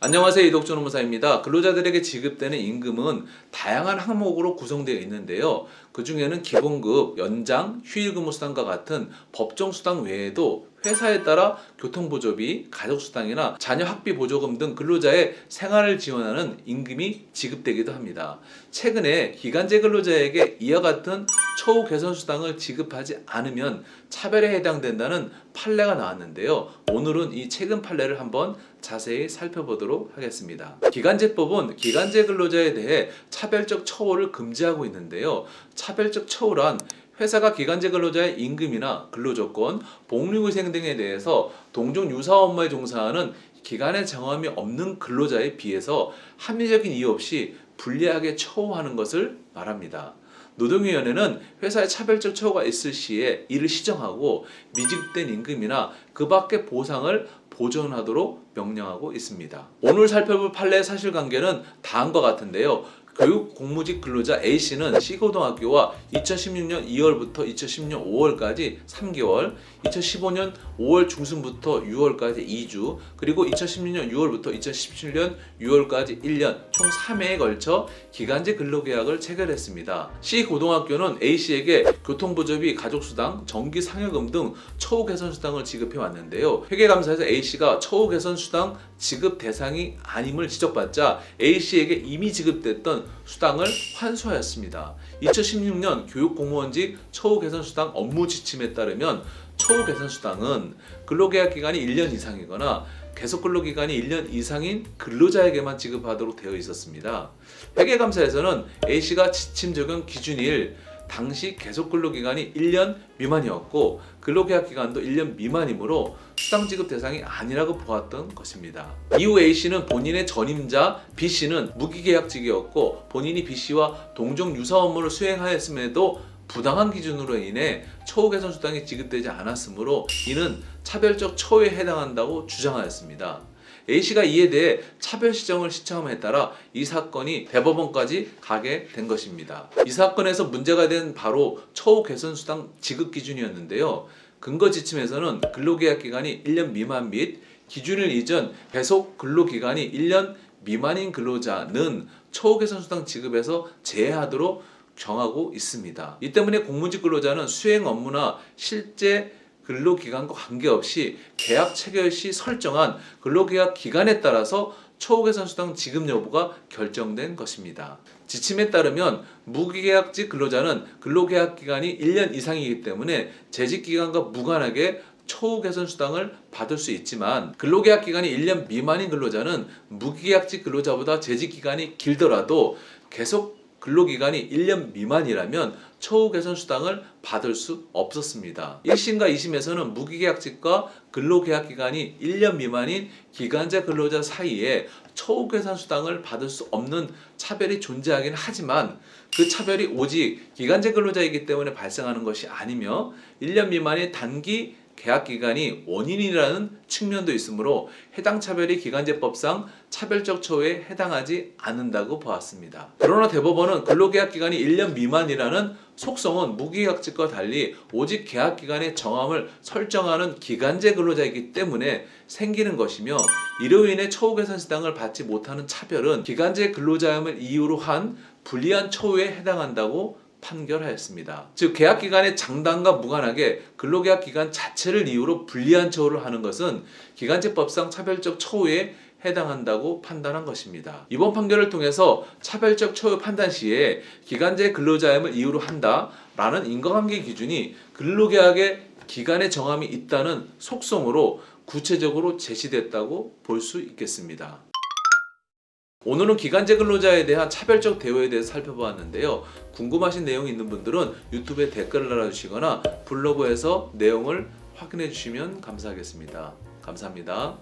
안녕하세요. 이덕준 노무사입니다. 근로자들에게 지급되는 임금은 다양한 항목으로 구성되어 있는데요. 그 중에는 기본급, 연장, 휴일근무수당과 같은 법정수당 외에도 회사에 따라 교통보조비, 가족수당이나 자녀 학비 보조금 등 근로자의 생활을 지원하는 임금이 지급되기도 합니다. 최근에 기간제 근로자에게 이와 같은 처우 개선 수당을 지급하지 않으면 차별에 해당된다는 판례가 나왔는데요. 오늘은 이 최근 판례를 한번 자세히 살펴보도록 하겠습니다. 기간제법은 기간제 근로자에 대해 차별적 처우를 금지하고 있는데요. 차별적 처우란 회사가 기간제 근로자의 임금이나 근로조건, 복리후생 등에 대해서 동종 유사 업무에 종사하는 기간의 정함이 없는 근로자에 비해서 합리적인 이유 없이 불리하게 처우하는 것을 말합니다. 노동위원회는 회사에 차별적 처우가 있을 시에 이를 시정하고 미지급된 임금이나 그 밖의 보상을 보존하도록 명령하고 있습니다. 오늘 살펴볼 판례의 사실관계는 다음과 같은데요. 교육 공무직 근로자 A씨는 C고등학교와 2016년 2월부터 2016년 5월까지 3개월, 2015년 5월 중순부터 6월까지 2주, 그리고 2016년 6월부터 2017년 6월까지 1년, 총 3회에 걸쳐 기간제 근로계약을 체결했습니다. C고등학교는 A씨에게 교통보조비, 가족수당, 전기상여금 등 처우 개선 수당을 지급해 왔는데요. 회계감사에서 A씨가 처우 개선 수당 지급 대상이 아님을 지적받자 A씨에게 이미 지급됐던 수당을 환수하였습니다. 2016년 교육공무원직 처우개선수당 업무지침에 따르면 처우개선수당은 근로계약 기간이 1년 이상이거나 계속근로기간이 1년 이상인 근로자에게만 지급하도록 되어 있었습니다. 회계감사에서는 A씨가 지침 적용 기준일 당시 계속근로기간이 1년 미만이었고 근로계약 기간도 1년 미만이므로 수당 지급 대상이 아니라고 보았던 것입니다. 이후 A씨는 본인의 전임자 B씨는 무기계약직이었고 본인이 B씨와 동종 유사 업무를 수행하였음에도 부당한 기준으로 인해 처우 개선 수당이 지급되지 않았으므로 이는 차별적 처우에 해당한다고 주장하였습니다. A씨가 이에 대해 차별 시정을 신청함에 따라 이 사건이 대법원까지 가게 된 것입니다. 이 사건에서 문제가 된 바로 처우 개선 수당 지급 기준이었는데요. 근거 지침에서는 근로계약 기간이 1년 미만 및 기준일 이전 배속 근로기간이 1년 미만인 근로자는 처우 개선 수당 지급에서 제외하도록 정하고 있습니다. 이 때문에 공무직 근로자는 수행 업무나 실제 근로기간과 관계없이 계약 체결 시 설정한 근로계약 기간에 따라서 처우 개선 수당 지급 여부가 결정된 것입니다. 지침에 따르면 무기계약직 근로자는 근로계약 기간이 1년 이상이기 때문에 재직 기간과 무관하게 처우 개선 수당을 받을 수 있지만 근로계약 기간이 1년 미만인 근로자는 무기계약직 근로자보다 재직 기간이 길더라도 계속 근로기간이 1년 미만이라면 처우 개선 수당을 받을 수 없었습니다. 1심과 2심에서는 무기계약직과 근로계약 기간이 1년 미만인 기간제 근로자 사이에 처우 개선 수당을 받을 수 없는 차별이 존재하긴 하지만 그 차별이 오직 기간제 근로자이기 때문에 발생하는 것이 아니며 1년 미만의 단기 계약기간이 원인이라는 측면도 있으므로 해당 차별이 기간제법상 차별적 처우에 해당하지 않는다고 보았습니다. 그러나 대법원은 근로계약기간이 1년 미만이라는 속성은 무기계약직과 달리 오직 계약기간의 정함을 설정하는 기간제 근로자이기 때문에 생기는 것이며 이로 인해 처우 개선 수당을 받지 못하는 차별은 기간제 근로자임을 이유로 한 불리한 처우에 해당한다고 판결하였습니다. 즉 계약기간의 장단과 무관하게 근로계약 기간 자체를 이유로 불리한 처우를 하는 것은 기간제법상 차별적 처우에 해당한다고 판단한 것입니다. 이번 판결을 통해서 차별적 처우 판단 시에 기간제 근로자임을 이유로 한다라는 인과관계 기준이 근로계약의 기간의 정함이 있다는 속성으로 구체적으로 제시됐다고 볼 수 있겠습니다. 오늘은 기간제 근로자에 대한 차별적 대우에 대해서 살펴보았는데요. 궁금하신 내용이 있는 분들은 유튜브에 댓글을 달아주시거나 블로그에서 내용을 확인해 주시면 감사하겠습니다. 감사합니다.